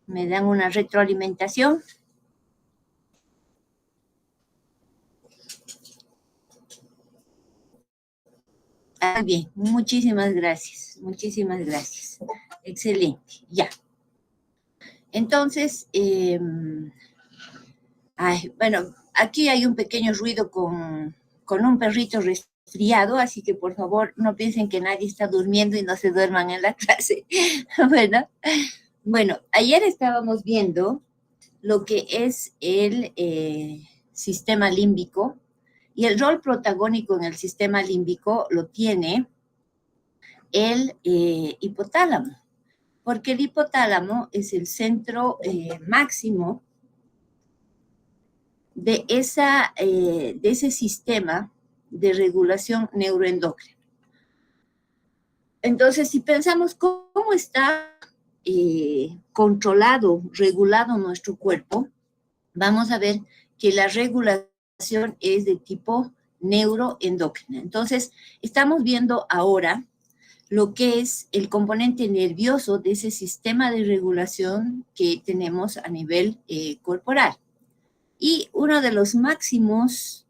¿Me dan una retroalimentación? Ah, bien, muchísimas gracias, muchísimas gracias. Excelente, ya. Entonces, bueno, aquí hay un pequeño ruido con un perrito resfriado, así que por favor no piensen que nadie está durmiendo y no se duerman en la clase. Bueno, ayer estábamos viendo lo que es el sistema límbico, y el rol protagónico en el sistema límbico lo tiene el hipotálamo, porque el hipotálamo es el centro máximo de ese sistema de regulación neuroendocrina. Entonces, si pensamos cómo está controlado, regulado nuestro cuerpo, vamos a ver que la regulación es de tipo neuroendocrina. Entonces, estamos viendo ahora lo que es el componente nervioso de ese sistema de regulación que tenemos a nivel corporal. Y uno de los máximos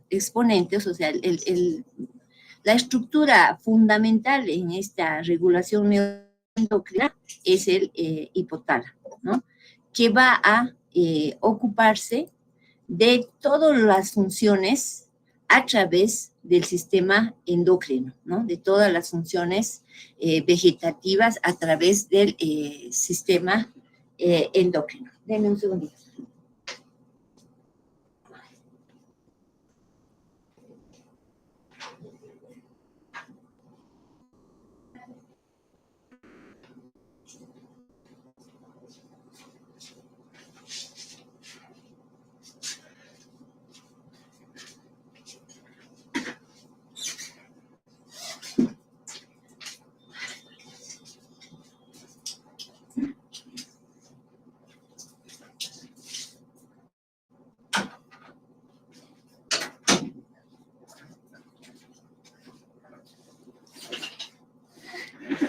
exponentes, o sea, la estructura fundamental en esta regulación neuroendocrina es el hipotálamo, ¿no? Que va a ocuparse de todas las funciones a través del sistema endocrino, ¿no? De todas las funciones vegetativas a través del sistema endocrino. Denme un segundito.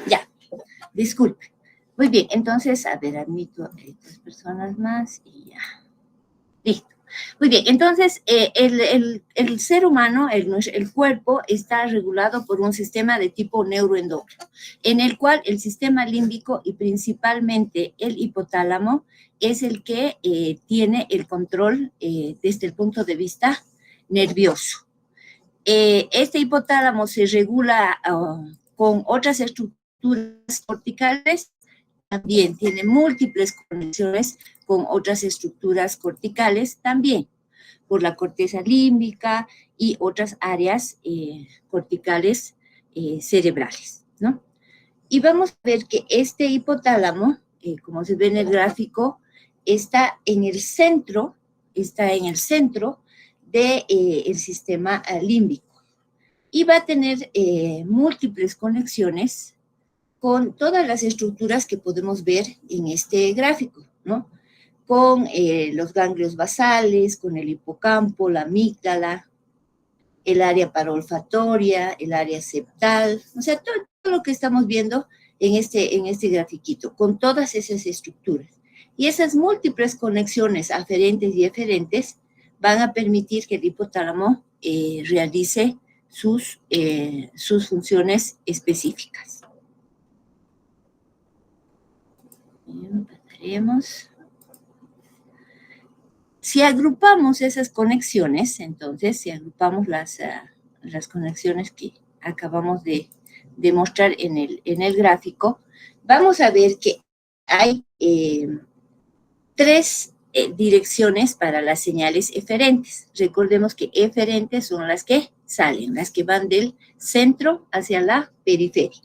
Ya, disculpe. Muy bien, entonces, a ver, admito a 3 personas más y ya. Listo. Muy bien, entonces el ser humano, el cuerpo, está regulado por un sistema de tipo neuroendocrino, en el cual el sistema límbico y principalmente el hipotálamo es el que tiene el control desde el punto de vista nervioso. Este hipotálamo se regula con otras estructuras corticales, también tiene múltiples conexiones con otras estructuras corticales, también por la corteza límbica y otras áreas corticales cerebrales, ¿no? Y vamos a ver que este hipotálamo, como se ve en el gráfico, está en el centro del sistema límbico y va a tener múltiples conexiones con todas las estructuras que podemos ver en este gráfico, ¿no? Con los ganglios basales, con el hipocampo, la amígdala, el área parolfatoria, el área septal, o sea, todo lo que estamos viendo en este grafiquito, con todas esas estructuras. Y esas múltiples conexiones aferentes y eferentes van a permitir que el hipotálamo realice sus funciones específicas. Bien, pasaremos. Si agrupamos esas conexiones, entonces, si agrupamos las conexiones que acabamos de demostrar en el gráfico, vamos a ver que hay 3 direcciones para las señales eferentes. Recordemos que eferentes son las que salen, las que van del centro hacia la periferia.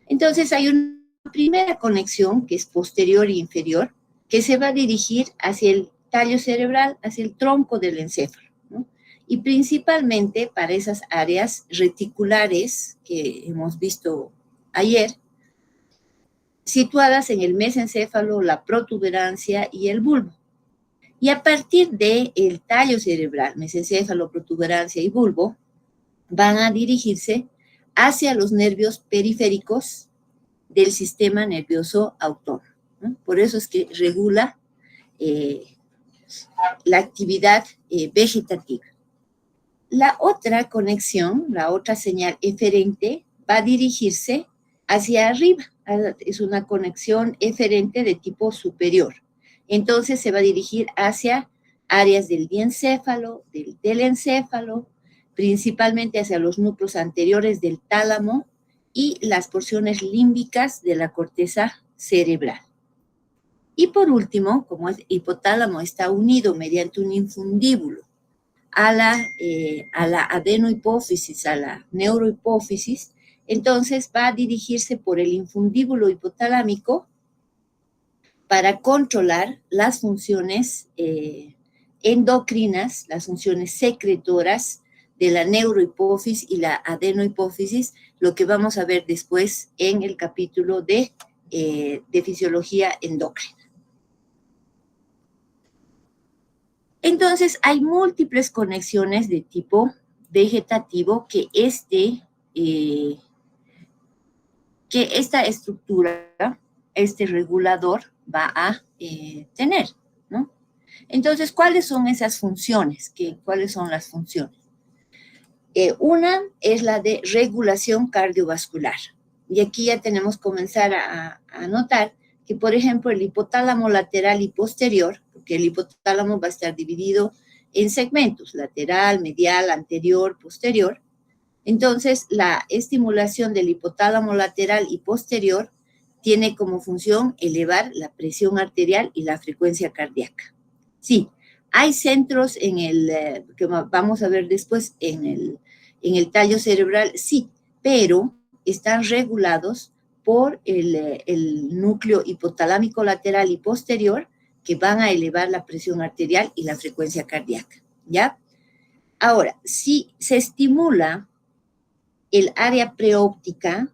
Entonces, hay una primera conexión que es posterior e inferior, que se va a dirigir hacia el tallo cerebral, hacia el tronco del encéfalo, ¿no? Y principalmente para esas áreas reticulares que hemos visto ayer, situadas en el mesencéfalo, la protuberancia y el bulbo. Y a partir del tallo cerebral, mesencéfalo, protuberancia y bulbo, van a dirigirse hacia los nervios periféricos del sistema nervioso autónomo, ¿no? Por por eso es que regula la actividad vegetativa. La otra conexión, la otra señal eferente, va a dirigirse hacia arriba. Es una conexión eferente de tipo superior. Entonces se va a dirigir hacia áreas del diencéfalo, del telencéfalo, principalmente hacia los núcleos anteriores del tálamo y las porciones límbicas de la corteza cerebral. Y por último, como el hipotálamo está unido mediante un infundíbulo a la adenohipófisis, a la neurohipófisis, entonces va a dirigirse por el infundíbulo hipotalámico para controlar las funciones endocrinas, las funciones secretoras de la neurohipófisis y la adenohipófisis, lo que vamos a ver después en el capítulo de fisiología endocrina. Entonces, hay múltiples conexiones de tipo vegetativo que esta estructura, este regulador va a tener, ¿no? Entonces, ¿cuáles son esas funciones? ¿Cuáles son las funciones? Una es la de regulación cardiovascular. Y aquí ya tenemos que comenzar a notar que, por ejemplo, el hipotálamo lateral y posterior, porque el hipotálamo va a estar dividido en segmentos, lateral, medial, anterior, posterior. Entonces, la estimulación del hipotálamo lateral y posterior tiene como función elevar la presión arterial y la frecuencia cardíaca. Sí, hay centros que vamos a ver después en el tallo cerebral, sí, pero están regulados por el núcleo hipotalámico lateral y posterior, que van a elevar la presión arterial y la frecuencia cardíaca, ¿ya? Ahora, si se estimula el área preóptica,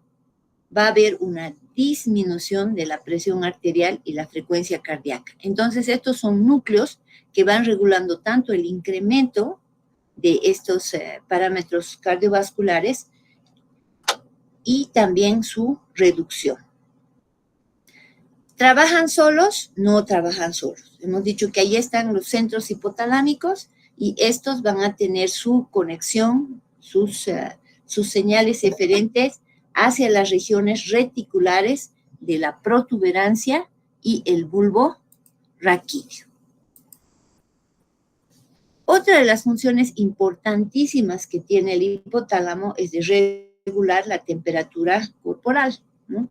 va a haber una disminución de la presión arterial y la frecuencia cardíaca. Entonces, estos son núcleos que van regulando tanto el incremento de estos parámetros cardiovasculares y también su reducción. ¿Trabajan solos? No trabajan solos. Hemos dicho que ahí están los centros hipotalámicos y estos van a tener su conexión, sus señales eferentes hacia las regiones reticulares de la protuberancia y el bulbo raquídeo. Otra de las funciones importantísimas que tiene el hipotálamo es de regular la temperatura corporal, ¿no?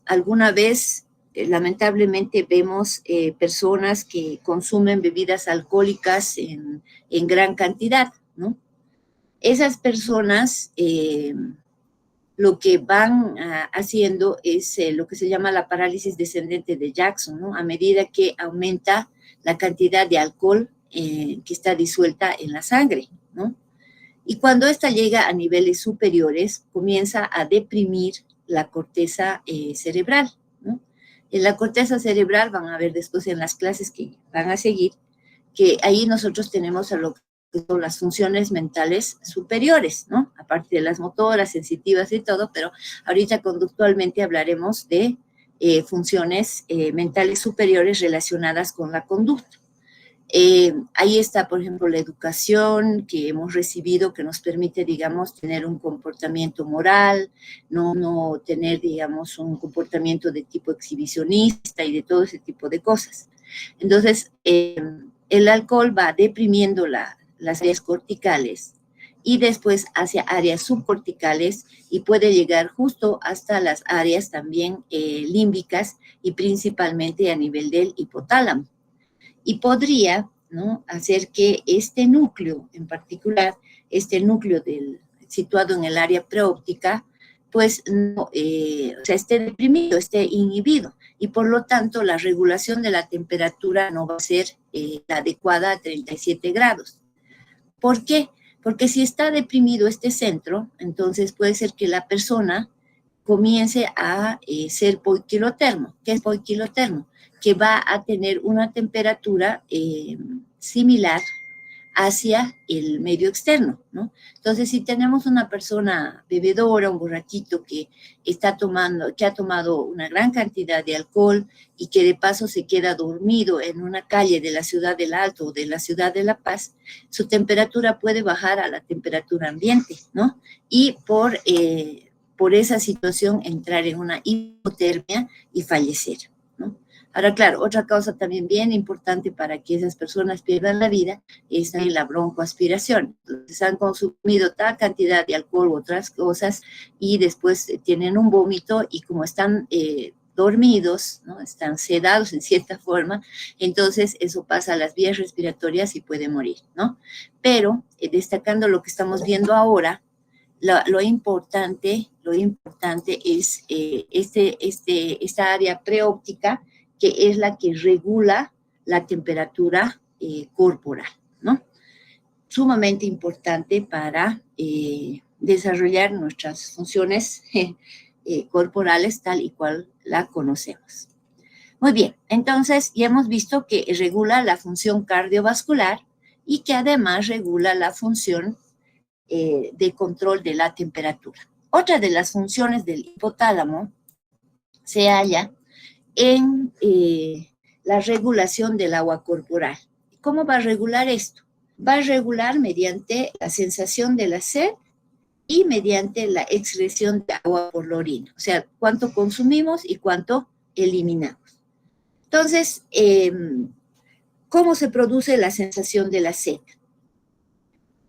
Alguna vez, lamentablemente, vemos personas que consumen bebidas alcohólicas en gran cantidad, ¿no? Esas personas lo que van haciendo es lo que se llama la parálisis descendente de Jackson, ¿no? A medida que aumenta la cantidad de alcohol que está disuelta en la sangre, ¿no? Y cuando esta llega a niveles superiores, comienza a deprimir la corteza cerebral, ¿no? En la corteza cerebral, van a ver después en las clases que van a seguir, que ahí nosotros tenemos a lo que son las funciones mentales superiores, ¿no? Aparte de las motoras, sensitivas y todo, pero ahorita conductualmente hablaremos de funciones mentales superiores relacionadas con la conducta. Ahí está, por ejemplo, la educación que hemos recibido que nos permite, digamos, tener un comportamiento moral, no tener, digamos, un comportamiento de tipo exhibicionista y de todo ese tipo de cosas. Entonces, el alcohol va deprimiendo las áreas corticales y después hacia áreas subcorticales y puede llegar justo hasta las áreas también límbicas y principalmente a nivel del hipotálamo. Y podría, ¿no?, hacer que este núcleo en particular, este núcleo situado en el área preóptica, pues no, esté deprimido, esté inhibido, y por lo tanto la regulación de la temperatura no va a ser la adecuada a 37 grados. ¿Por qué? Porque si está deprimido este centro, entonces puede ser que la persona comience a ser poiquilotermo. ¿Qué es poiquilotermo? Que va a tener una temperatura similar hacia el medio externo, ¿no? Entonces, si tenemos una persona bebedora, un borrachito que ha tomado una gran cantidad de alcohol y que de paso se queda dormido en una calle de la ciudad del Alto o de la ciudad de La Paz, su temperatura puede bajar a la temperatura ambiente, ¿no? Y por esa situación entrar en una hipotermia y fallecer, ¿no? Ahora, claro, otra causa también bien importante para que esas personas pierdan la vida es la broncoaspiración. Entonces, han consumido tal cantidad de alcohol u otras cosas y después tienen un vómito y como están dormidos, ¿no? Están sedados en cierta forma, entonces eso pasa a las vías respiratorias y puede morir, ¿no? Pero destacando lo que estamos viendo ahora, lo importante es esta área preóptica, que es la que regula la temperatura corporal, ¿no? Sumamente importante para desarrollar nuestras funciones corporales tal y cual la conocemos. Muy bien, entonces ya hemos visto que regula la función cardiovascular y que además regula la función de control de la temperatura. Otra de las funciones del hipotálamo se halla en la regulación del agua corporal. ¿Cómo va a regular esto? Va a regular mediante la sensación de la sed y mediante la excreción de agua por la orina, o sea, cuánto consumimos y cuánto eliminamos. Entonces, ¿cómo se produce la sensación de la sed?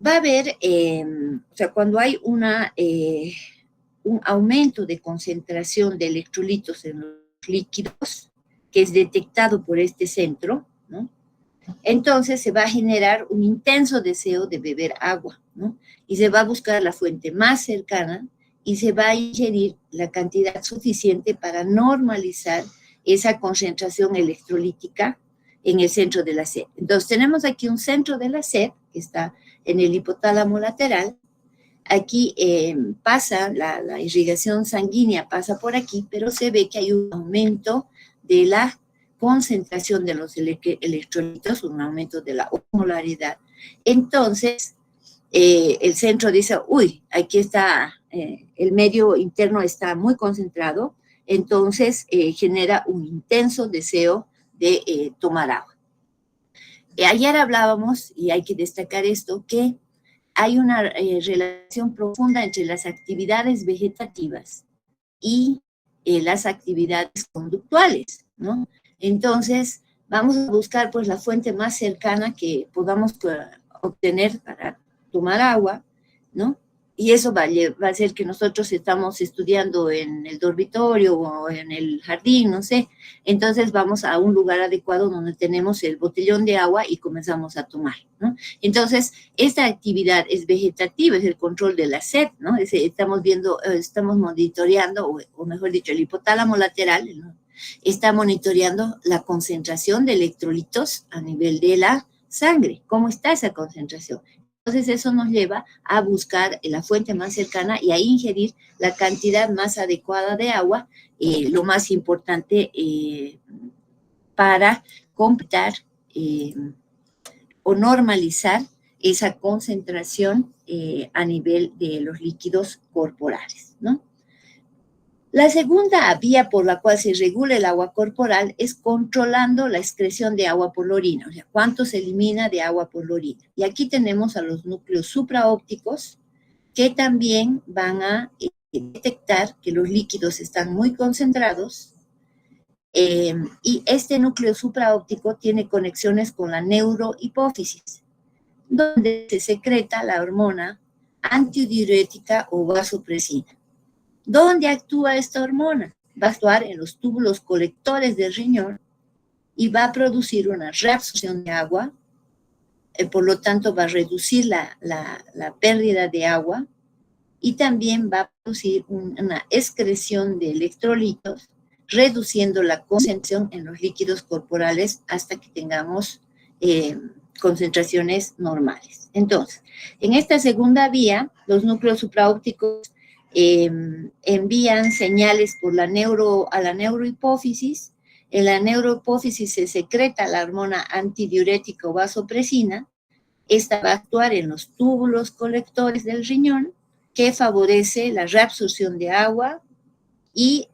Va a haber, o sea, cuando hay un aumento de concentración de electrolitos en los líquidos, que es detectado por este centro, ¿no? Entonces se va a generar un intenso deseo de beber agua, ¿no? Y se va a buscar la fuente más cercana y se va a ingerir la cantidad suficiente para normalizar esa concentración electrolítica en el centro de la sed. Entonces tenemos aquí un centro de la sed que está en el hipotálamo lateral. Aquí pasa, la irrigación sanguínea pasa por aquí, pero se ve que hay un aumento de la concentración de los electrolitos, un aumento de la osmolaridad. Entonces, el centro dice, uy, aquí está, el medio interno está muy concentrado, entonces genera un intenso deseo de tomar agua. Ayer hablábamos, y hay que destacar esto, que hay una relación profunda entre las actividades vegetativas y las actividades conductuales, ¿no? Entonces, vamos a buscar pues la fuente más cercana que podamos obtener para tomar agua, ¿no? Y eso va a hacer que nosotros estamos estudiando en el dormitorio o en el jardín, no sé. Entonces vamos a un lugar adecuado donde tenemos el botellón de agua y comenzamos a tomar, ¿no? Entonces, esta actividad es vegetativa, es el control de la sed, ¿no? Estamos viendo, estamos monitoreando, o mejor dicho, el hipotálamo lateral, ¿no? Está monitoreando la concentración de electrolitos a nivel de la sangre. ¿Cómo está esa concentración? Entonces eso nos lleva a buscar la fuente más cercana y a ingerir la cantidad más adecuada de agua, lo más importante para completar o normalizar esa concentración a nivel de los líquidos corporales, ¿no? La segunda vía por la cual se regula el agua corporal es controlando la excreción de agua por la orina, o sea, cuánto se elimina de agua por la orina. Y aquí tenemos a los núcleos supraópticos que también van a detectar que los líquidos están muy concentrados y este núcleo supraóptico tiene conexiones con la neurohipófisis, donde se secreta la hormona antidiurética o vasopresina. ¿Dónde actúa esta hormona? Va a actuar en los túbulos colectores del riñón y va a producir una reabsorción de agua, por lo tanto va a reducir la pérdida de agua y también va a producir una excreción de electrolitos, reduciendo la concentración en los líquidos corporales hasta que tengamos concentraciones normales. Entonces, en esta segunda vía, los núcleos supraópticos envían señales por a la neurohipófisis. En la neurohipófisis se secreta la hormona antidiurética o vasopresina Esta va a actuar en los túbulos colectores del riñón, que favorece la reabsorción de agua y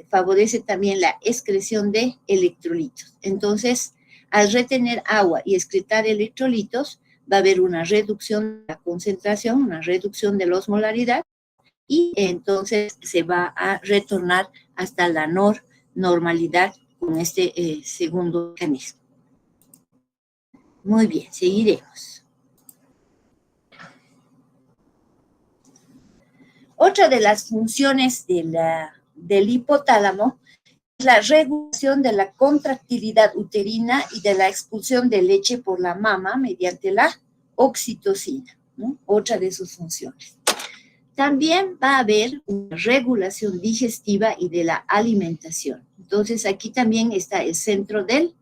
favorece también la excreción de electrolitos. Entonces, al retener agua y excretar electrolitos, va a haber una reducción de la concentración, una reducción de la osmolaridad, y entonces se va a retornar hasta la normalidad con este segundo mecanismo. Muy bien, seguiremos. Otra de las funciones del hipotálamo es la regulación de la contractilidad uterina y de la expulsión de leche por la mama mediante la oxitocina, ¿no? Otra de sus funciones. También va a haber una regulación digestiva y de la alimentación. Entonces, aquí también está el centro del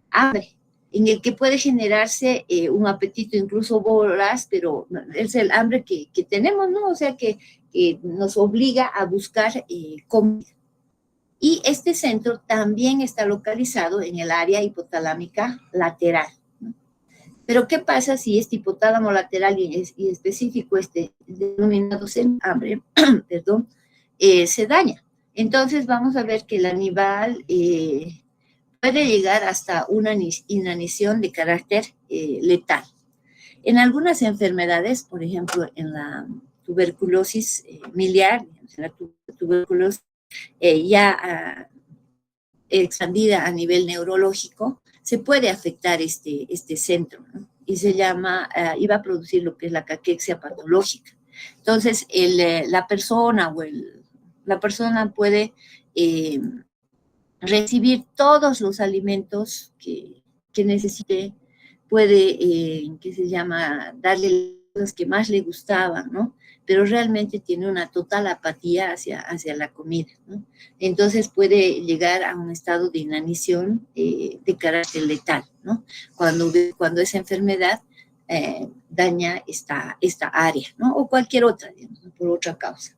hambre, en el que puede generarse un apetito incluso voraz, pero es el hambre que tenemos, ¿no? O sea, que nos obliga a buscar comida. Y este centro también está localizado en el área hipotalámica lateral, ¿no? Pero, ¿qué pasa si este hipotálamo lateral y específico, este denominado hambre, perdón, se daña? Entonces, vamos a ver que el animal puede llegar hasta una inanición de carácter letal. En algunas enfermedades, por ejemplo, en la tuberculosis miliar, en la tuberculosis ya expandida a nivel neurológico, se puede afectar este centro, ¿no? Y se llama, y va a producir lo que es la caquexia patológica. Entonces, la persona puede recibir todos los alimentos que necesite, puede, ¿qué se llama?, darle los que más le gustaban, ¿no? Pero realmente tiene una total apatía hacia la comida, ¿no? Entonces puede llegar a un estado de inanición de carácter letal, ¿no? Cuando esa enfermedad daña esta área, ¿no? O cualquier otra, digamos, ¿no? Por otra causa.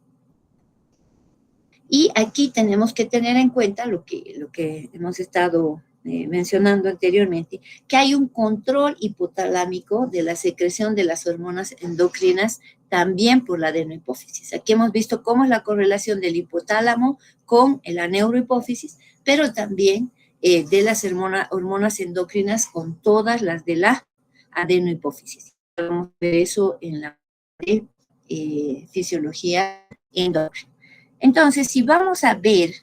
Y aquí tenemos que tener en cuenta lo que hemos estado mencionando anteriormente, que hay un control hipotalámico de la secreción de las hormonas endocrinas también por la adenohipófisis. Aquí hemos visto cómo es la correlación del hipotálamo con la neurohipófisis, pero también de las hormonas endocrinas con todas las de la adenohipófisis. Vamos a ver eso en la fisiología endocrina. Entonces, si vamos a ver,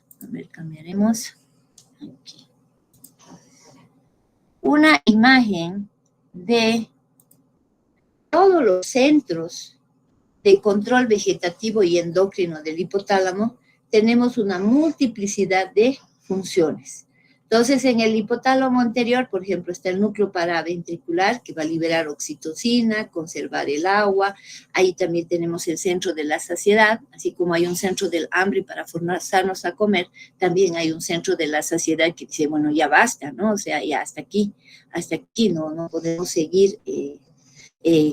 cambiaremos aquí, una imagen de todos los centros de control vegetativo y endocrino del hipotálamo, tenemos una multiplicidad de funciones. Entonces, en el hipotálamo anterior, por ejemplo, está el núcleo paraventricular, que va a liberar oxitocina, conservar el agua. Ahí también tenemos el centro de la saciedad, así como hay un centro del hambre para forzarnos a comer, también hay un centro de la saciedad que dice, bueno, ya basta, ¿no? O sea, ya hasta aquí no podemos seguir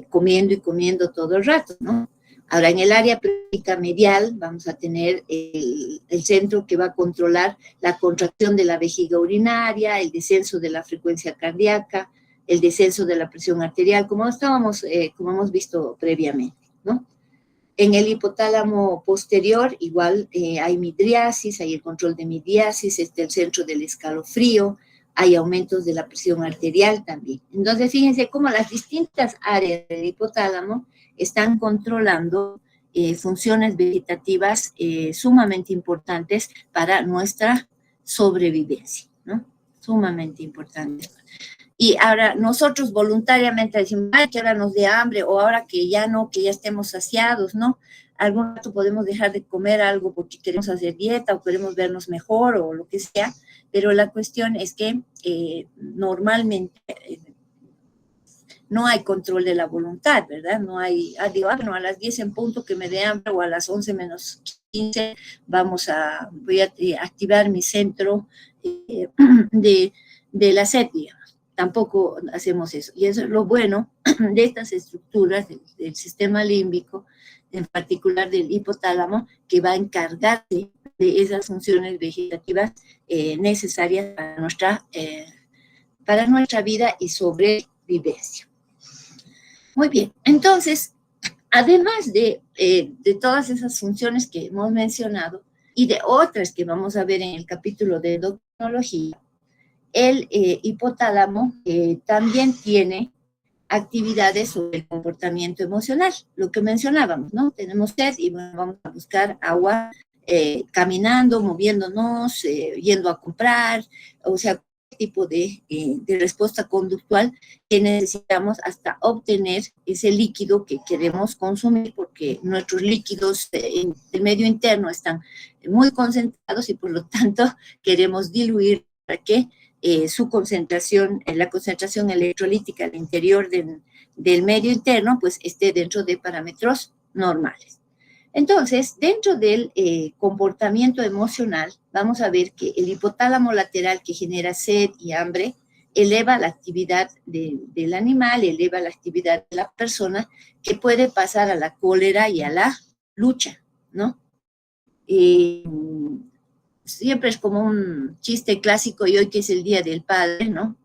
comiendo y comiendo todo el rato, ¿no? Ahora, en el área pélvica medial vamos a tener el centro que va a controlar la contracción de la vejiga urinaria, el descenso de la frecuencia cardíaca, el descenso de la presión arterial, como hemos visto previamente, ¿no? En el hipotálamo posterior igual hay midriasis, hay el control de midriasis, está el centro del escalofrío, hay aumentos de la presión arterial también. Entonces, fíjense cómo las distintas áreas del hipotálamo están controlando funciones vegetativas sumamente importantes para nuestra sobrevivencia, ¿no? Sumamente importantes. Y ahora nosotros voluntariamente decimos, ay, que ahora nos dé hambre, o ahora que ya no, que ya estemos saciados, ¿no? Algún rato podemos dejar de comer algo porque queremos hacer dieta o queremos vernos mejor o lo que sea, pero la cuestión es que normalmente no hay control de la voluntad, ¿verdad? No hay, digo, bueno, a las 10 en punto que me dé hambre o a las 11 menos 15 voy a activar mi centro de la sed, digamos. Tampoco hacemos eso. Y eso es lo bueno de estas estructuras del sistema límbico, en particular del hipotálamo, que va a encargarse de esas funciones vegetativas necesarias para nuestra vida y sobrevivencia. Muy bien, entonces, además de todas esas funciones que hemos mencionado y de otras que vamos a ver en el capítulo de endocrinología, el hipotálamo también tiene actividades sobre el comportamiento emocional, lo que mencionábamos, ¿no? Tenemos sed y bueno, vamos a buscar agua caminando, moviéndonos, yendo a comprar, o sea, tipo de respuesta conductual que necesitamos hasta obtener ese líquido que queremos consumir, porque nuestros líquidos en el medio interno están muy concentrados y por lo tanto queremos diluir para que su concentración, la concentración electrolítica al interior del medio interno, pues esté dentro de parámetros normales. Entonces, dentro del comportamiento emocional, vamos a ver que el hipotálamo lateral que genera sed y hambre eleva la actividad del animal, eleva la actividad de la persona, que puede pasar a la cólera y a la lucha, ¿no? Siempre es como un chiste clásico, y hoy que es el Día del Padre, ¿no?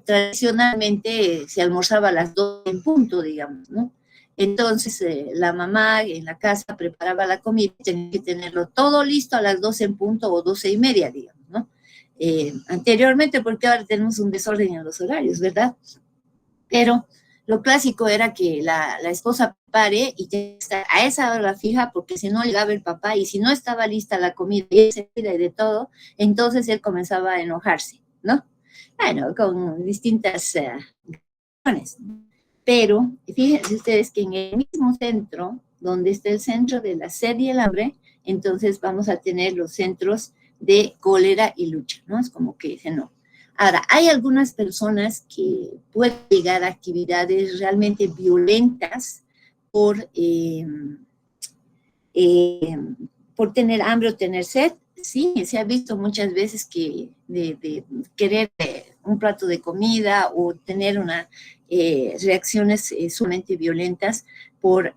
Tradicionalmente se almorzaba a las 2 en punto, digamos, ¿no? Entonces la mamá en la casa preparaba la comida y tenía que tenerlo todo listo a las 12 en punto o 12:30, digamos, ¿no? Anteriormente, porque ahora tenemos un desorden en los horarios, ¿verdad? Pero lo clásico era que la esposa pare y ya está a esa hora fija, porque si no llegaba el papá y si no estaba lista la comida y de todo, entonces él comenzaba a enojarse, ¿no? Bueno, con distintas razones. Pero fíjense ustedes que en el mismo centro, donde está el centro de la sed y el hambre, entonces vamos a tener los centros de cólera y lucha, ¿no? Es como que dicen, no. Ahora, hay algunas personas que pueden llegar a actividades realmente violentas por, por tener hambre o tener sed. Sí, se ha visto muchas veces que de querer un plato de comida o tener reacciones sumamente violentas por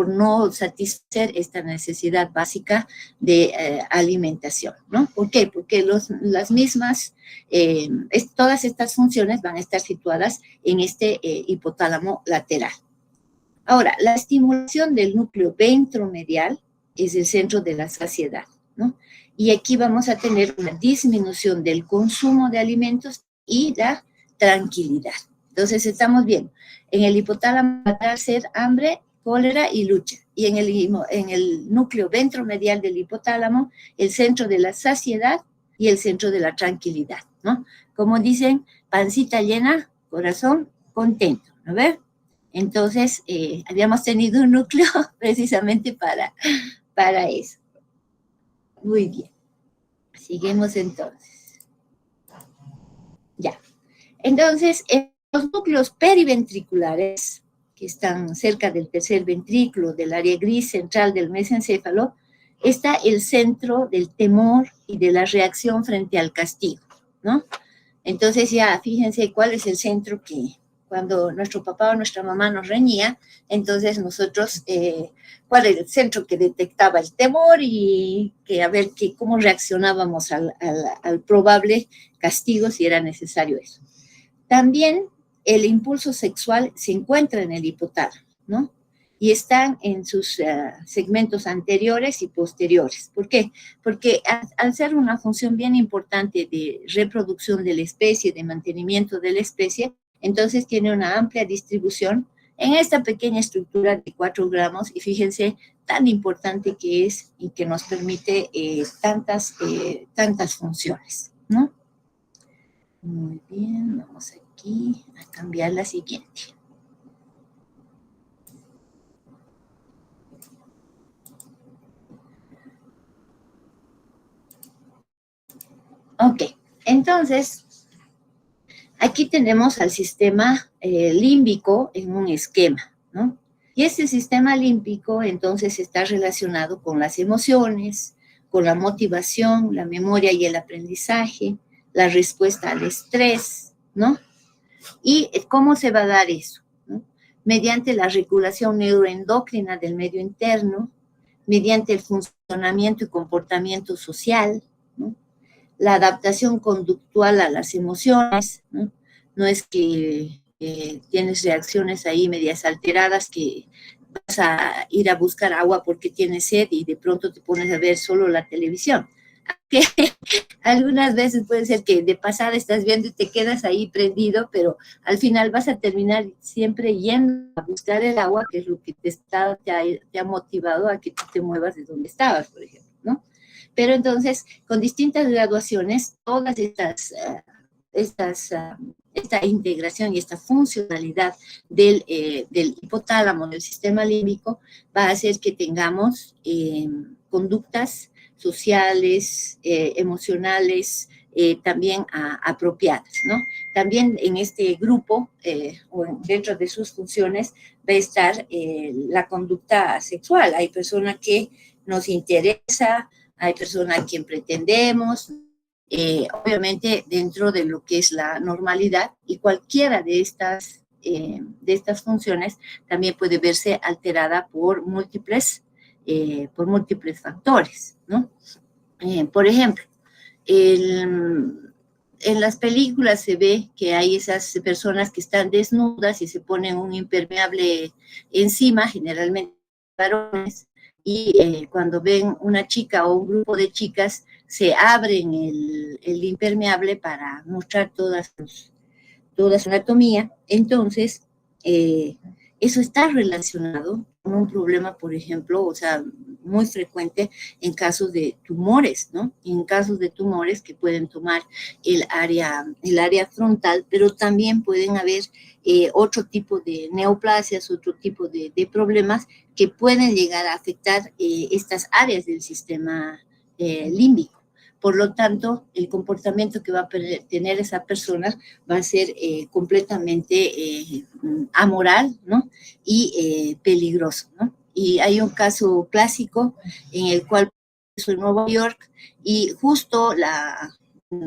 no satisfacer esta necesidad básica de alimentación, ¿no? ¿Por qué? Porque las mismas, todas estas funciones van a estar situadas en este hipotálamo lateral. Ahora, la estimulación del núcleo ventromedial es el centro de la saciedad, ¿no? Y aquí vamos a tener una disminución del consumo de alimentos y la tranquilidad. Entonces, estamos viendo en el hipotálamo lateral sed, hambre, cólera y lucha. Y en el núcleo ventromedial del hipotálamo, el centro de la saciedad y el centro de la tranquilidad, ¿no? Como dicen, pancita llena, corazón contento, ¿no ves? Entonces, habíamos tenido un núcleo precisamente para eso. Muy bien. Seguimos entonces. Ya. Entonces, en los núcleos periventriculares, que están cerca del tercer ventrículo, del área gris central del mesencéfalo, está el centro del temor y de la reacción frente al castigo, ¿no? Entonces ya fíjense cuál es el centro que cuando nuestro papá o nuestra mamá nos reñía, entonces nosotros, cuál era el centro que detectaba el temor y que a ver cómo reaccionábamos al probable castigo si era necesario eso. También el impulso sexual se encuentra en el hipotálamo, ¿no? Y están en sus segmentos anteriores y posteriores. ¿Por qué? Porque al ser una función bien importante de reproducción de la especie, de mantenimiento de la especie, entonces tiene una amplia distribución en esta pequeña estructura de 4 gramos, y fíjense tan importante que es y que nos permite tantas funciones, ¿no? Muy bien, vamos aquí a cambiar la siguiente. Ok, entonces, aquí tenemos al sistema límbico en un esquema, ¿no? Y este sistema límbico entonces está relacionado con las emociones, con la motivación, la memoria y el aprendizaje, la respuesta al estrés, ¿no? ¿Y cómo se va a dar eso? ¿No? Mediante la regulación neuroendocrina del medio interno, mediante el funcionamiento y comportamiento social, ¿no? La adaptación conductual a las emociones, ¿no? No es que tienes reacciones ahí medias alteradas, que vas a ir a buscar agua porque tienes sed y de pronto te pones a ver solo la televisión. Que algunas veces puede ser que de pasada estás viendo y te quedas ahí prendido, pero al final vas a terminar siempre yendo a buscar el agua, que es lo que te ha motivado a que tú te muevas de donde estabas, por ejemplo, ¿no? Pero entonces, con distintas graduaciones, todas esta integración y esta funcionalidad del hipotálamo, del sistema límbico, va a hacer que tengamos conductas sociales, emocionales, también apropiadas, ¿no? También en este grupo, o dentro de sus funciones, va a estar la conducta sexual. Hay personas que nos interesa, hay personas a quien pretendemos, obviamente dentro de lo que es la normalidad, y cualquiera de estas funciones también puede verse alterada por múltiples factores, ¿no? Por ejemplo, en las películas se ve que hay esas personas que están desnudas y se ponen un impermeable encima, generalmente varones, y cuando ven una chica o un grupo de chicas, se abren el impermeable para mostrar toda su anatomía. Entonces, eso está relacionado con un problema, por ejemplo, o sea, muy frecuente en casos de tumores, ¿no? En casos de tumores que pueden tomar el área frontal, pero también pueden haber otro tipo de neoplasias, otro tipo de problemas que pueden llegar a afectar estas áreas del sistema límbico. Por lo tanto, el comportamiento que va a tener esa persona va a ser completamente amoral, ¿no? Y peligroso, ¿no? Y hay un caso clásico en el cual pasó en Nueva York, y justo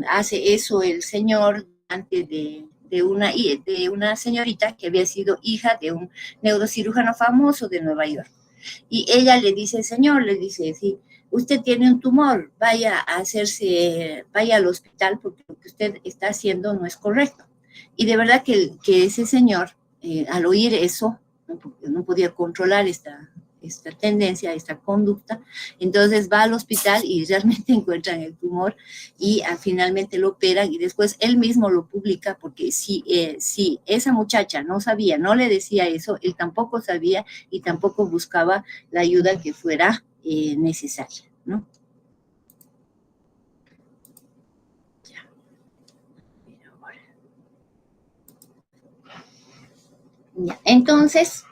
hace eso el señor antes de una señorita que había sido hija de un neurocirujano famoso de Nueva York. Y ella le dice, señor, le dice, sí, usted tiene un tumor, vaya al hospital porque lo que usted está haciendo no es correcto. Y de verdad que ese señor, al oír eso, no podía controlar esta tendencia, esta conducta, entonces va al hospital y realmente encuentran el tumor y finalmente lo operan, y después él mismo lo publica, porque si esa muchacha no sabía, no le decía eso, él tampoco sabía y tampoco buscaba la ayuda que fuera necesaria, ¿no? Ya. Entonces,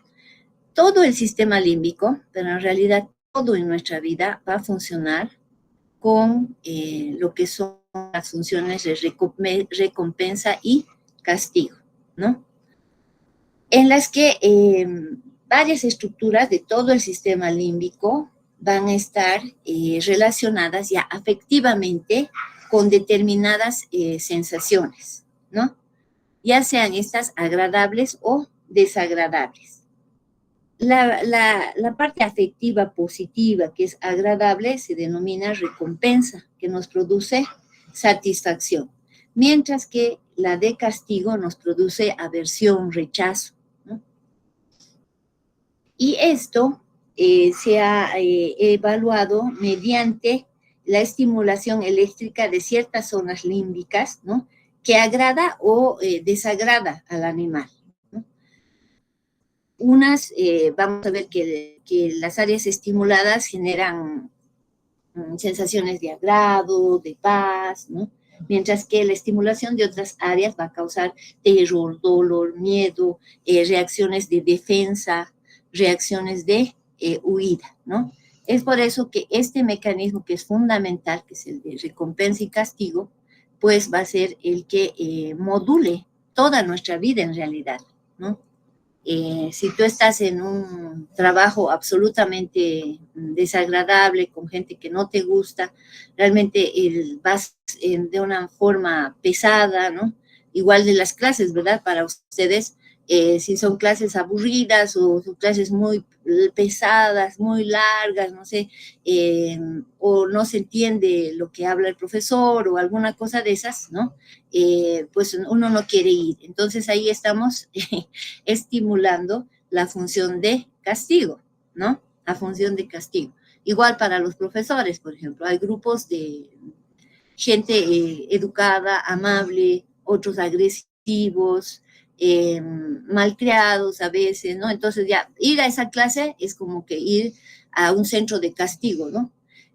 todo el sistema límbico, pero en realidad todo en nuestra vida va a funcionar con lo que son las funciones de recompensa y castigo, ¿no? En las que varias estructuras de todo el sistema límbico van a estar relacionadas ya afectivamente con determinadas sensaciones, ¿no? Ya sean estas agradables o desagradables. La parte afectiva positiva, que es agradable, se denomina recompensa, que nos produce satisfacción, mientras que la de castigo nos produce aversión, rechazo, ¿no? Y esto se ha evaluado mediante la estimulación eléctrica de ciertas zonas límbicas, ¿no?, que agrada o desagrada al animal. Vamos a ver que las áreas estimuladas generan sensaciones de agrado, de paz, ¿no? Mientras que la estimulación de otras áreas va a causar terror, dolor, miedo, reacciones de defensa, reacciones de huida, ¿no? Es por eso que este mecanismo, que es fundamental, que es el de recompensa y castigo, pues va a ser el que module toda nuestra vida en realidad, ¿no? Si tú estás en un trabajo absolutamente desagradable, con gente que no te gusta, realmente vas de una forma pesada, ¿no? Igual de las clases, ¿verdad? Para ustedes, Si son clases aburridas o son clases muy pesadas, muy largas, no sé, o no se entiende lo que habla el profesor o alguna cosa de esas, ¿no? Pues uno no quiere ir. Entonces ahí estamos estimulando la función de castigo, ¿no? La función de castigo. Igual para los profesores, por ejemplo, hay grupos de gente educada, amable, otros agresivos, malcriados a veces, ¿no? Entonces ya ir a esa clase es como que ir a un centro de castigo, ¿no?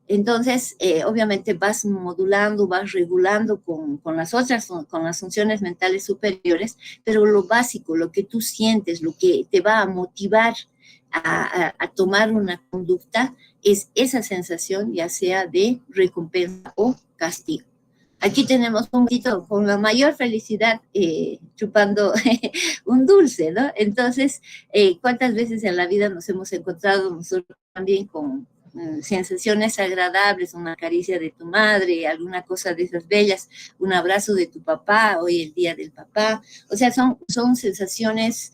Entonces, obviamente vas modulando, vas regulando con las otras, con las funciones mentales superiores, pero lo básico, lo que tú sientes, lo que te va a motivar a tomar una conducta, es esa sensación, ya sea de recompensa o castigo. Aquí tenemos un poquito con la mayor felicidad chupando un dulce, ¿no? Entonces, ¿cuántas veces en la vida nos hemos encontrado nosotros también con sensaciones agradables, una caricia de tu madre, alguna cosa de esas bellas, un abrazo de tu papá, hoy el día del papá? O sea, son sensaciones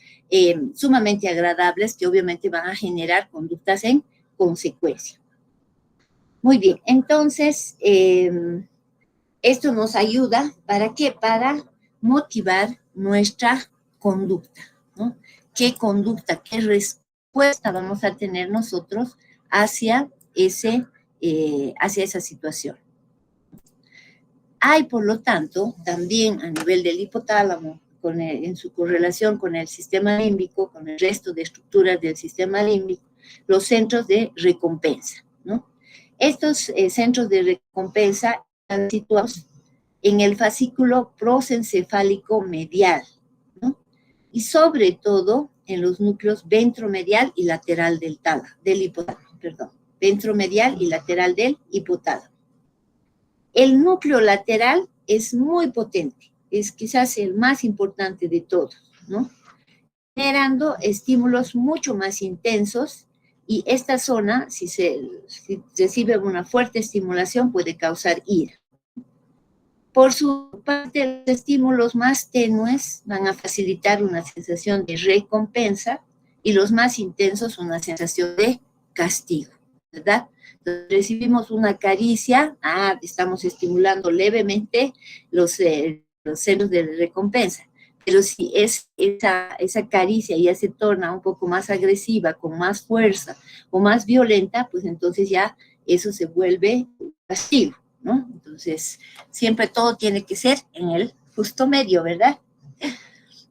sumamente agradables que obviamente van a generar conductas en consecuencia. Muy bien, entonces, esto nos ayuda, ¿para qué? Para motivar nuestra conducta, ¿no? ¿Qué conducta, qué respuesta vamos a tener nosotros hacia esa situación? Hay, por lo tanto, también a nivel del hipotálamo, en su correlación con el sistema límbico, con el resto de estructuras del sistema límbico, los centros de recompensa, ¿no? Estos centros de recompensa están situados en el fascículo prosencefálico medial, ¿no? Y sobre todo en los núcleos ventromedial y lateral del hipotálamo, perdón, ventromedial y lateral del hipotálamo. El núcleo lateral es muy potente, es quizás el más importante de todos, ¿no? Generando estímulos mucho más intensos, y esta zona, si recibe una fuerte estimulación, puede causar ira. Por su parte, los estímulos más tenues van a facilitar una sensación de recompensa y los más intensos una sensación de castigo, ¿verdad? Entonces, recibimos una caricia, estamos estimulando levemente los centros de recompensa. Pero si esa caricia ya se torna un poco más agresiva, con más fuerza o más violenta, pues entonces ya eso se vuelve castigo, ¿no? Entonces, siempre todo tiene que ser en el justo medio, ¿verdad?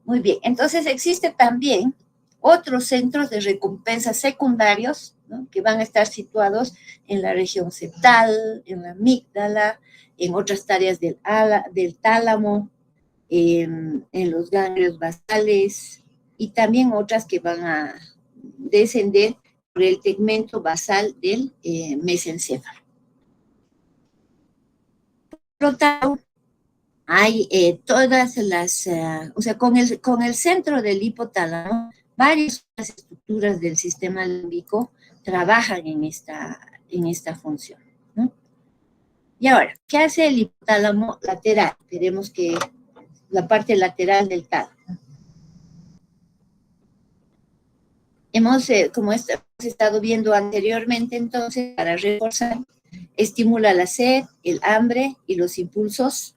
Muy bien, entonces existe también otros centros de recompensa secundarios, ¿no? Que van a estar situados en la región septal, en la amígdala, en otras áreas del tálamo, en los ganglios basales, y también otras que van a descender por el tegmento basal del mesencéfalo. Por lo tanto, hay todas las, o sea, con el centro del hipotálamo, varias estructuras del sistema límbico trabajan en esta función, ¿no? Y ahora, ¿qué hace el hipotálamo lateral? Veremos que la parte lateral del tálamo. Como hemos estado viendo anteriormente, entonces, para reforzar, estimula la sed, el hambre y los impulsos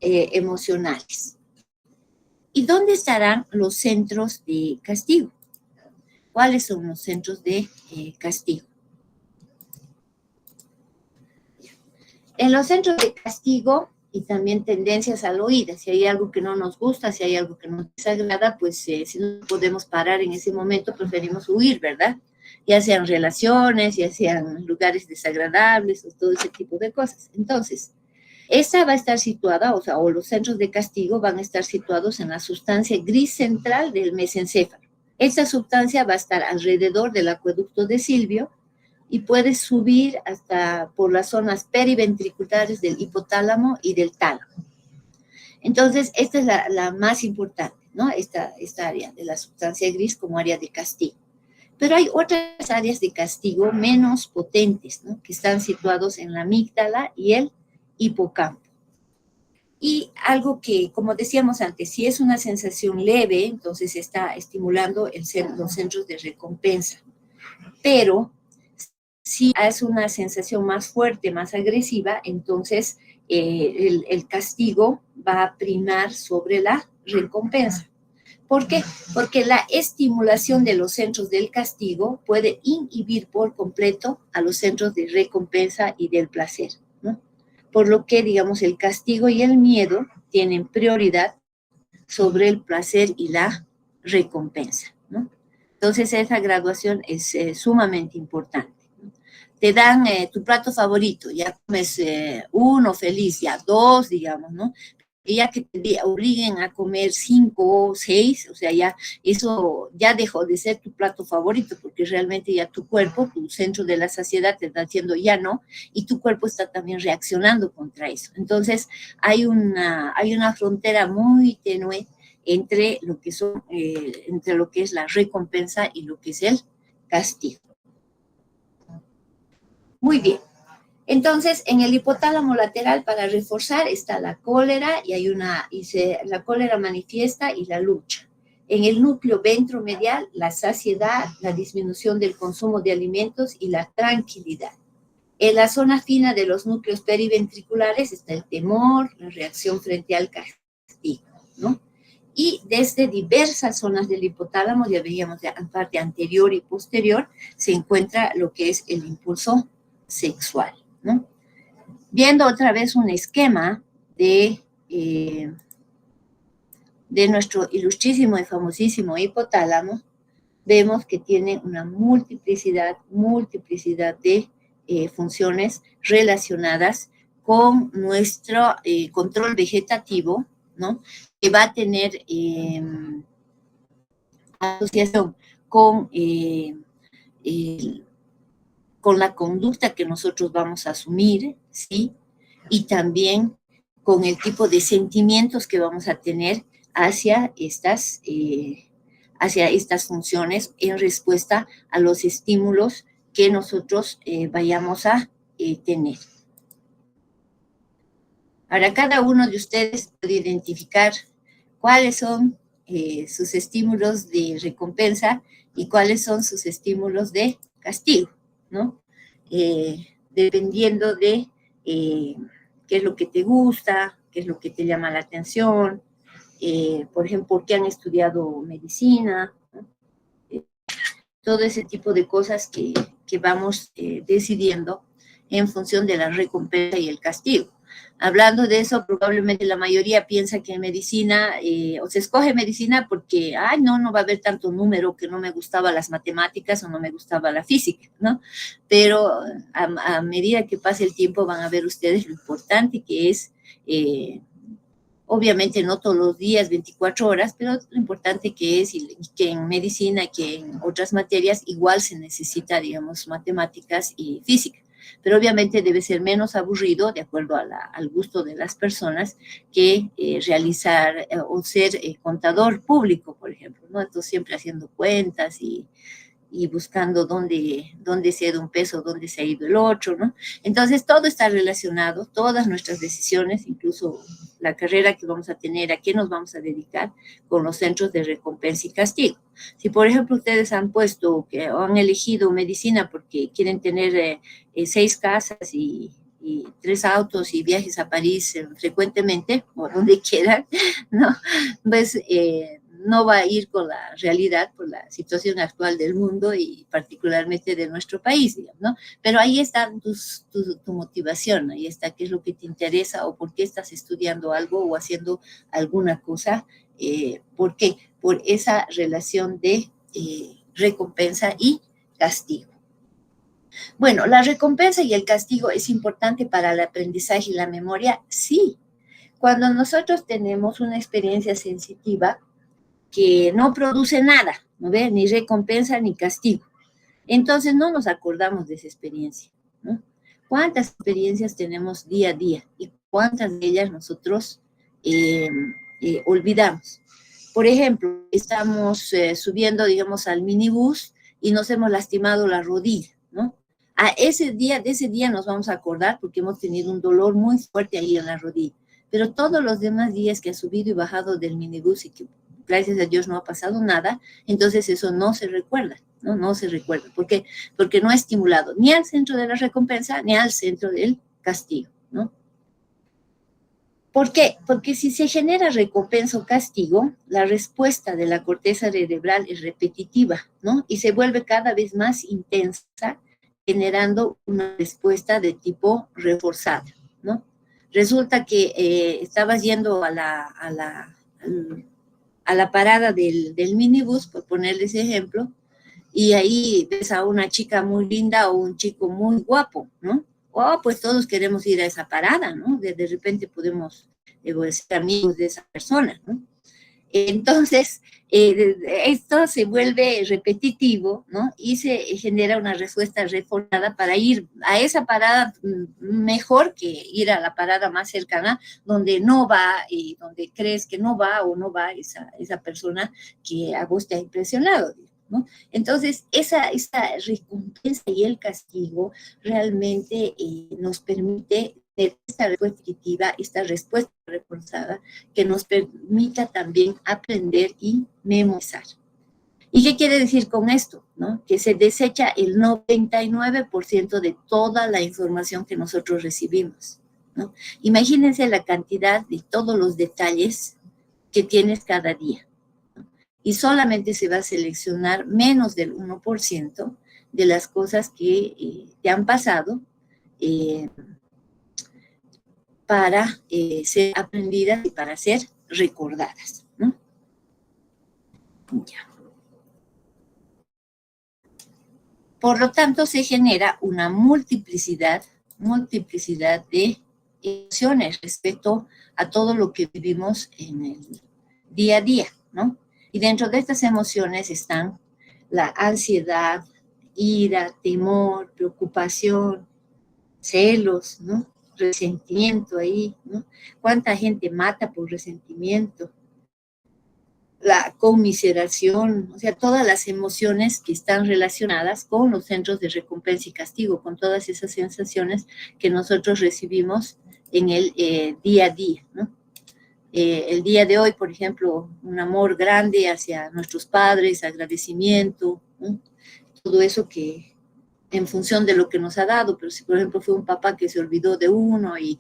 emocionales. ¿Y dónde estarán los centros de castigo? ¿Cuáles son los centros de castigo? En los centros de castigo y también tendencias al oído, si hay algo que no nos gusta, si hay algo que nos desagrada, pues si no podemos parar en ese momento, preferimos huir, ¿verdad? Ya sean relaciones, ya sean lugares desagradables, o todo ese tipo de cosas. Entonces, esa va a estar situada, o los centros de castigo van a estar situados en la sustancia gris central del mesencéfalo. Esta sustancia va a estar alrededor del acueducto de Silvio y puede subir hasta por las zonas periventriculares del hipotálamo y del tálamo. Entonces, esta es la más importante, ¿no? Esta área de la sustancia gris como área de castigo. Pero hay otras áreas de castigo menos potentes, ¿no? Que están situados en la amígdala y el hipocampo. Y algo que, como decíamos antes, si es una sensación leve, entonces está estimulando los centros de recompensa. Pero si es una sensación más fuerte, más agresiva, entonces el castigo va a primar sobre la recompensa. ¿Por qué? Porque la estimulación de los centros del castigo puede inhibir por completo a los centros de recompensa y del placer, ¿no? Por lo que, digamos, el castigo y el miedo tienen prioridad sobre el placer y la recompensa, ¿no? Entonces, esa graduación es sumamente importante. Te dan tu plato favorito, ya comes uno feliz, ya dos, digamos, ¿no? Y ya que te obliguen a comer 5 o 6, o sea, ya eso ya dejó de ser tu plato favorito, porque realmente ya tu cuerpo, tu centro de la saciedad te está diciendo ya no, y tu cuerpo está también reaccionando contra eso. Entonces, hay una frontera muy tenue entre lo que son, entre lo que es la recompensa y lo que es el castigo. Muy bien. Entonces, en el hipotálamo lateral para reforzar está la cólera y la cólera manifiesta y la lucha. En el núcleo ventromedial, la saciedad, la disminución del consumo de alimentos y la tranquilidad. En la zona fina de los núcleos periventriculares está el temor, la reacción frente al castigo, ¿no? Y desde diversas zonas del hipotálamo, ya veíamos de la parte anterior y posterior, se encuentra lo que es el impulso sexual, ¿no? Viendo otra vez un esquema de nuestro ilustrísimo y famosísimo hipotálamo, vemos que tiene una multiplicidad de funciones relacionadas con nuestro control vegetativo, ¿no? Que va a tener asociación con con la conducta que nosotros vamos a asumir, ¿sí? Y también con el tipo de sentimientos que vamos a tener hacia estas funciones en respuesta a los estímulos que nosotros vayamos a tener. Ahora, cada uno de ustedes puede identificar cuáles son sus estímulos de recompensa y cuáles son sus estímulos de castigo, ¿no? Dependiendo de qué es lo que te gusta, qué es lo que te llama la atención, por ejemplo, por qué han estudiado medicina, ¿no? Todo ese tipo de cosas que vamos decidiendo en función de la recompensa y el castigo. Hablando de eso, probablemente la mayoría piensa que en medicina, o se escoge medicina porque, ay, no va a haber tanto número, que no me gustaba las matemáticas o no me gustaba la física, ¿no? Pero a medida que pase el tiempo van a ver ustedes lo importante que es, obviamente no todos los días, 24 horas, pero lo importante que es y que en medicina, que en otras materias, igual se necesita, digamos, matemáticas y física. Pero obviamente debe ser menos aburrido, de acuerdo al gusto de las personas, que realizar o ser contador público, por ejemplo, ¿no? Entonces siempre haciendo cuentas y buscando dónde se ha ido un peso, dónde se ha ido el otro, ¿no? Entonces todo está relacionado, todas nuestras decisiones, incluso la carrera que vamos a tener, a qué nos vamos a dedicar, con los centros de recompensa y castigo. Si, por ejemplo, ustedes han puesto o han elegido medicina porque quieren tener 6 casas y 3 autos y viajes a París frecuentemente, o donde quieran, ¿no? Pues no va a ir con la realidad por la situación actual del mundo y particularmente de nuestro país, digamos, ¿no? Pero ahí está tu motivación, ahí está qué es lo que te interesa o por qué estás estudiando algo o haciendo alguna cosa. ¿Por qué? Por esa relación de recompensa y castigo. Bueno, la recompensa y el castigo es importante para el aprendizaje y la memoria, sí. Cuando nosotros tenemos una experiencia sensitiva que no produce nada, ¿no ve? Ni recompensa ni castigo, entonces no nos acordamos de esa experiencia, ¿no? ¿Cuántas experiencias tenemos día a día y cuántas de ellas nosotros olvidamos? Por ejemplo, estamos subiendo, digamos, al minibús y nos hemos lastimado la rodilla, ¿no? De ese día nos vamos a acordar porque hemos tenido un dolor muy fuerte ahí en la rodilla. pero todos los demás días que ha subido y bajado del minibús y que gracias a Dios no ha pasado nada, entonces eso no se recuerda, ¿no? No se recuerda. ¿Por qué? Porque no ha estimulado ni al centro de la recompensa ni al centro del castigo, ¿no? ¿Por qué? Porque si se genera recompensa o castigo, la respuesta de la corteza cerebral es repetitiva, ¿no? Y se vuelve cada vez más intensa, generando una respuesta de tipo reforzada, ¿no? Resulta que estabas yendo a la parada del minibús, por ponerles ejemplo, y ahí ves a una chica muy linda o un chico muy guapo, ¿no? Oh, pues todos queremos ir a esa parada, ¿no? De repente podemos ser amigos de esa persona, ¿no? Entonces, esto se vuelve repetitivo, ¿no? Y se genera una respuesta reforzada para ir a esa parada mejor que ir a la parada más cercana, donde no va y donde crees que no va o no va esa persona que a vos te ha impresionado, ¿no? Entonces, esa recompensa y el castigo realmente nos permite esta respuesta esta respuesta reforzada que nos permita también aprender y memorizar. ¿Y qué quiere decir con esto? ¿No? Que se desecha el 99% de toda la información que nosotros recibimos, ¿no? Imagínense la cantidad de todos los detalles que tienes cada día, ¿no? Y solamente se va a seleccionar menos del 1% de las cosas que te han pasado para ser aprendidas y para ser recordadas, ¿no? Ya. Por lo tanto, se genera una multiplicidad de emociones respecto a todo lo que vivimos en el día a día, ¿no? Y dentro de estas emociones están la ansiedad, ira, temor, preocupación, celos, ¿no? Resentimiento ahí, ¿no? ¿Cuánta gente mata por resentimiento? La conmiseración, o sea, todas las emociones que están relacionadas con los centros de recompensa y castigo, con todas esas sensaciones que nosotros recibimos en el día a día, ¿no? El día de hoy, por ejemplo, un amor grande hacia nuestros padres, agradecimiento, ¿no? Todo eso que en función de lo que nos ha dado, pero si por ejemplo fue un papá que se olvidó de uno y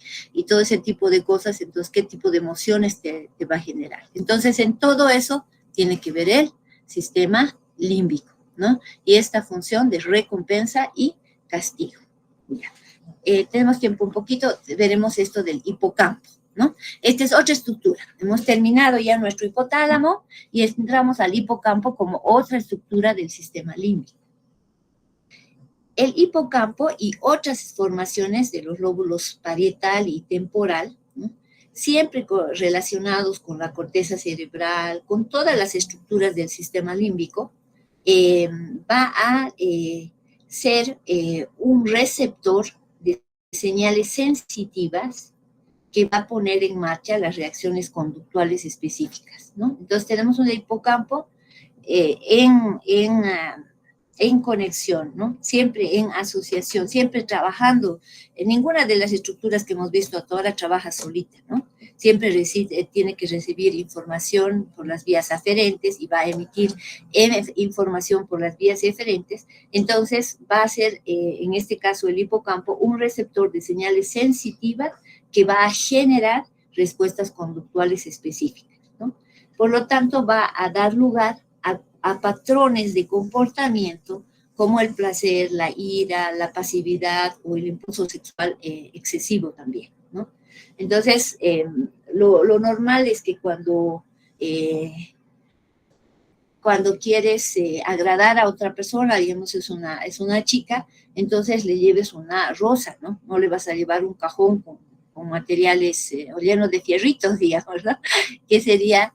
todo ese tipo de cosas, entonces qué tipo de emociones te va a generar. Entonces en todo eso tiene que ver el sistema límbico, ¿no? Y esta función de recompensa y castigo. Ya. Tenemos tiempo un poquito, veremos esto del hipocampo, ¿no? Esta es otra estructura. Hemos terminado ya nuestro hipotálamo y entramos al hipocampo como otra estructura del sistema límbico. El hipocampo y otras formaciones de los lóbulos parietal y temporal, ¿no? Siempre relacionados con la corteza cerebral, con todas las estructuras del sistema límbico, va a ser un receptor de señales sensitivas que va a poner en marcha las reacciones conductuales específicas, ¿no? Entonces tenemos un hipocampo en conexión, ¿no? Siempre en asociación, siempre trabajando. En ninguna de las estructuras que hemos visto hasta ahora trabaja solita, ¿no? Siempre tiene que recibir información por las vías aferentes y va a emitir información por las vías eferentes. Entonces va a ser, en este caso el hipocampo, un receptor de señales sensitivas que va a generar respuestas conductuales específicas, ¿no? Por lo tanto, va a dar lugar a patrones de comportamiento como el placer, la ira, la pasividad o el impulso sexual excesivo también, ¿no? Entonces, lo normal es que cuando quieres agradar a otra persona, digamos, es una chica, entonces le lleves una rosa, ¿no? No le vas a llevar un cajón con materiales o llenos de fierritos, digamos, ¿no? Que sería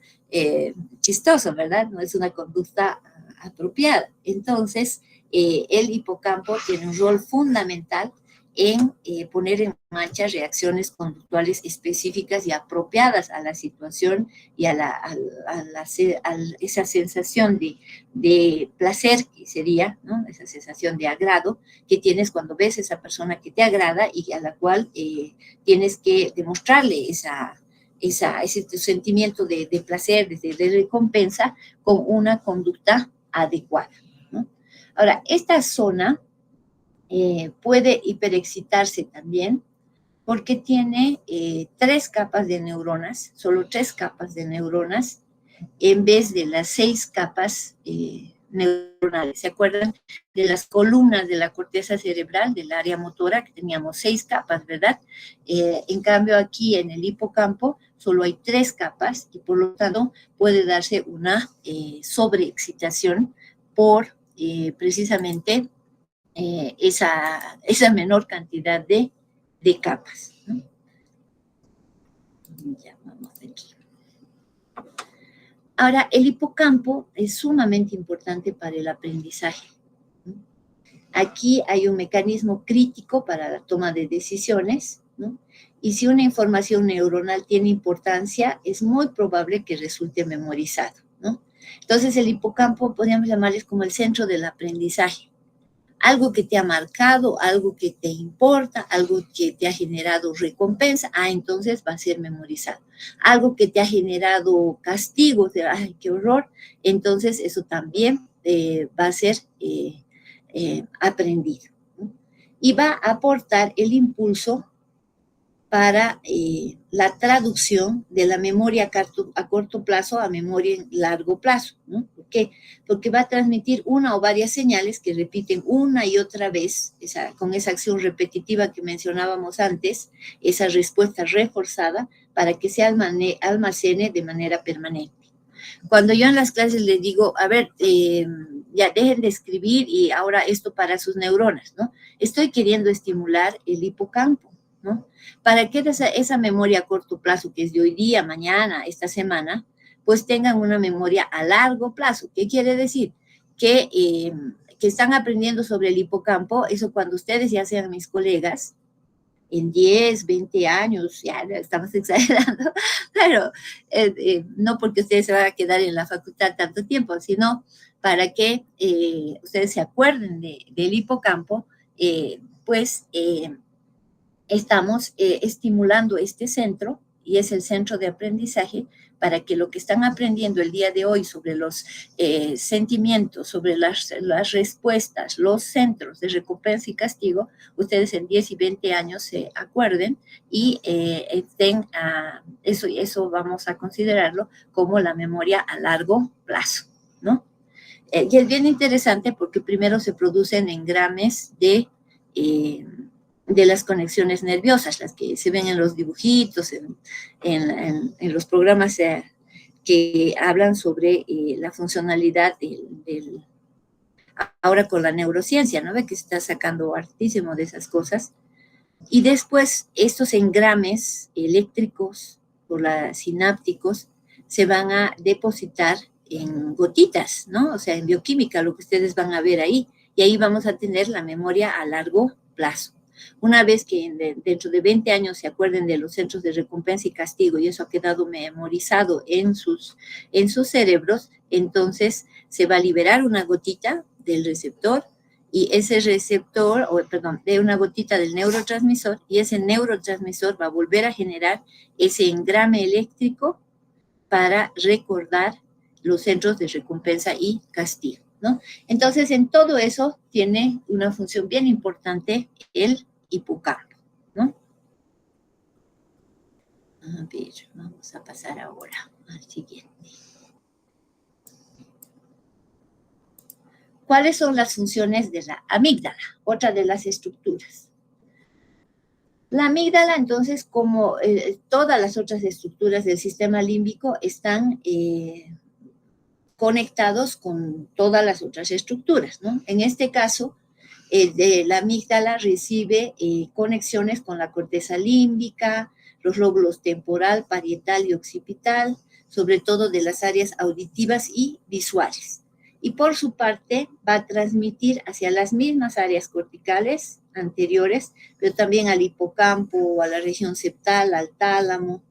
chistoso, ¿verdad? No es una conducta apropiada. Entonces, el hipocampo tiene un rol fundamental en poner en marcha reacciones conductuales específicas y apropiadas a la situación y a esa sensación de placer que sería, ¿no? Esa sensación de agrado que tienes cuando ves a esa persona que te agrada y a la cual tienes que demostrarle ese sentimiento de placer, de recompensa, con una conducta adecuada, ¿no? Ahora, esta zona puede hiperexcitarse también porque tiene 3 capas de neuronas, solo 3 capas de neuronas, en vez de las 6 capas neuronales. ¿Se acuerdan de las columnas de la corteza cerebral, del área motora, que teníamos 6 capas, ¿verdad? En cambio, aquí en el hipocampo solo hay 3 capas y por lo tanto puede darse una sobreexcitación por precisamente esa menor cantidad de capas, ¿no? Ya vamos aquí. Ahora, el hipocampo es sumamente importante para el aprendizaje. Aquí hay un mecanismo crítico para la toma de decisiones, ¿no? Y si una información neuronal tiene importancia, es muy probable que resulte memorizado, ¿no? Entonces, el hipocampo podríamos llamarles como el centro del aprendizaje. Algo que te ha marcado, algo que te importa, algo que te ha generado recompensa, entonces va a ser memorizado. Algo que te ha generado castigo, ¡ay, qué horror! Entonces eso también va a ser aprendido, ¿no? Y va a aportar el impulso para la traducción de la memoria a corto plazo a memoria en largo plazo, ¿no? ¿Por qué? Porque va a transmitir una o varias señales que repiten una y otra vez, con esa acción repetitiva que mencionábamos antes, esa respuesta reforzada para que se almacene de manera permanente. Cuando yo en las clases les digo, a ver, ya dejen de escribir y ahora esto para sus neuronas, ¿no? Estoy queriendo estimular el hipocampo, ¿no? Para que esa memoria a corto plazo, que es de hoy día, mañana, esta semana, pues tengan una memoria a largo plazo. ¿Qué quiere decir? Que están aprendiendo sobre el hipocampo, eso cuando ustedes ya sean mis colegas, en 10, 20 años, ya estamos exagerando, pero no porque ustedes se van a quedar en la facultad tanto tiempo, sino para que ustedes se acuerden del hipocampo, pues estamos estimulando este centro, y es el centro de aprendizaje, para que lo que están aprendiendo el día de hoy sobre los sentimientos, sobre las respuestas, los centros de recompensa y castigo, ustedes en 10 y 20 años se acuerden y estén eso vamos a considerarlo como la memoria a largo plazo, ¿no? Y es bien interesante porque primero se producen engrames de las conexiones nerviosas, las que se ven en los dibujitos, en los programas que hablan sobre la funcionalidad ahora con la neurociencia, ¿no? Ve que se está sacando hartísimo de esas cosas. Y después estos engrames eléctricos o sinápticos se van a depositar en gotitas, ¿no? O sea, en bioquímica, lo que ustedes van a ver ahí. Y ahí vamos a tener la memoria a largo plazo. Una vez que dentro de 20 años se acuerden de los centros de recompensa y castigo y eso ha quedado memorizado en sus cerebros, entonces se va a liberar una gotita del receptor y ese receptor, de una gotita del neurotransmisor, y ese neurotransmisor va a volver a generar ese engrame eléctrico para recordar los centros de recompensa y castigo, ¿no? Entonces, en todo eso tiene una función bien importante el hipocampo, ¿no? A ver, vamos a pasar ahora al siguiente. ¿Cuáles son las funciones de la amígdala? Otra de las estructuras. La amígdala, entonces, como todas las otras estructuras del sistema límbico, están conectados con todas las otras estructuras, ¿no? En este caso, la amígdala recibe conexiones con la corteza límbica, los lóbulos temporal, parietal y occipital, sobre todo de las áreas auditivas y visuales. Y por su parte va a transmitir hacia las mismas áreas corticales anteriores, pero también al hipocampo, a la región septal, al tálamo.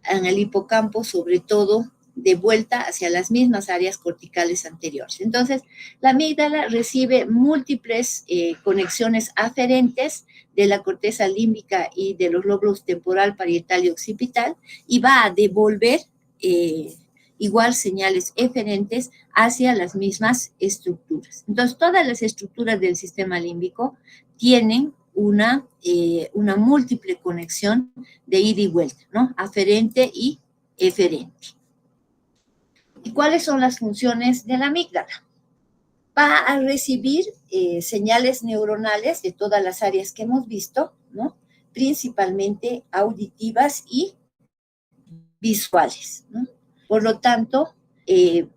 En el hipocampo, sobre todo, de vuelta hacia las mismas áreas corticales anteriores. Entonces, la amígdala recibe múltiples conexiones aferentes de la corteza límbica y de los lóbulos temporal, parietal y occipital, y va a devolver igual señales eferentes hacia las mismas estructuras. Entonces, todas las estructuras del sistema límbico tienen una múltiple conexión de ida y vuelta, ¿no? Aferente y eferente. ¿Y cuáles son las funciones de la amígdala? Va a recibir señales neuronales de todas las áreas que hemos visto, ¿no? Principalmente auditivas y visuales, ¿no? Por lo tanto,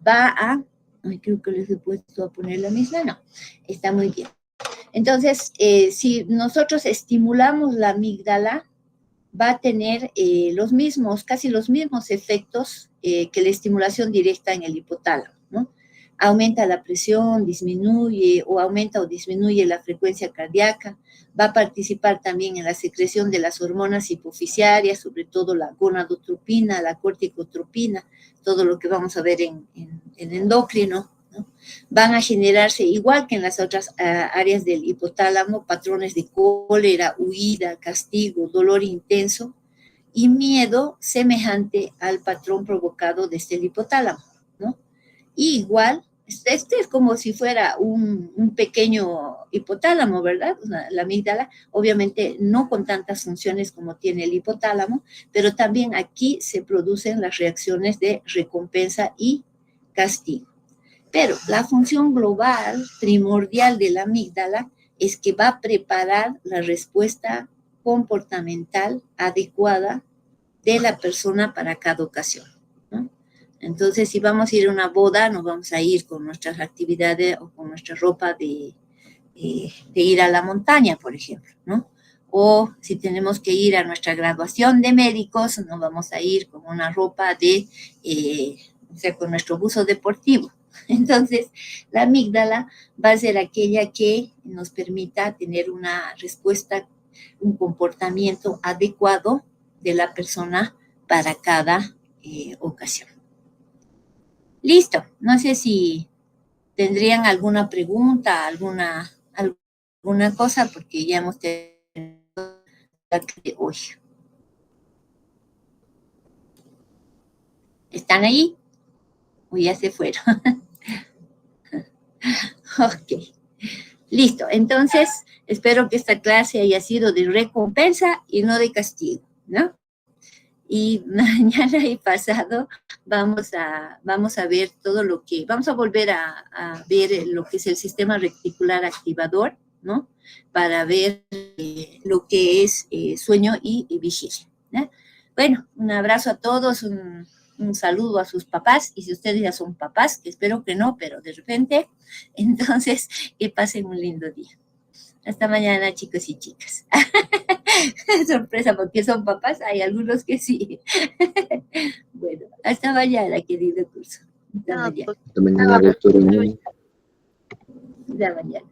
va a... Ay, creo que les he puesto a poner la misma, no, está muy bien. Entonces, si nosotros estimulamos la amígdala, va a tener casi los mismos efectos que la estimulación directa en el hipotálamo, ¿no? Aumenta la presión, disminuye o aumenta o disminuye la frecuencia cardíaca, va a participar también en la secreción de las hormonas hipofisiarias, sobre todo la gonadotropina, la corticotropina, todo lo que vamos a ver en endocrino, ¿no? Van a generarse, igual que en las otras áreas del hipotálamo, patrones de cólera, huida, castigo, dolor intenso y miedo semejante al patrón provocado desde el hipotálamo, ¿no? Y igual, este es como si fuera un pequeño hipotálamo, ¿verdad? La amígdala, obviamente no con tantas funciones como tiene el hipotálamo, pero también aquí se producen las reacciones de recompensa y castigo. Pero la función global, primordial de la amígdala, es que va a preparar la respuesta comportamental adecuada de la persona para cada ocasión, ¿no? Entonces, si vamos a ir a una boda, no vamos a ir con nuestras actividades o con nuestra ropa de ir a la montaña, por ejemplo, ¿no? O si tenemos que ir a nuestra graduación de médicos, no vamos a ir con una ropa o sea, con nuestro buzo deportivo. Entonces, la amígdala va a ser aquella que nos permita tener una respuesta, un comportamiento adecuado de la persona para cada ocasión. Listo. No sé si tendrían alguna pregunta, alguna cosa, porque ya hemos tenido de hoy. ¿Están ahí? O ya se fueron. Ok. Listo. Entonces, espero que esta clase haya sido de recompensa y no de castigo, ¿no? Y mañana y pasado vamos a ver todo lo que, vamos a volver a ver lo que es el sistema reticular activador, ¿no? Para ver lo que es sueño y vigilia, ¿no? Bueno, un abrazo a todos, un saludo a sus papás, y si ustedes ya son papás, que espero que no, pero de repente, entonces que pasen un lindo día. Hasta mañana, chicos y chicas. Sorpresa, porque son papás, hay algunos que sí. Bueno, hasta mañana, querido curso. Hasta mañana. Hasta mañana, doctora. Hasta mañana.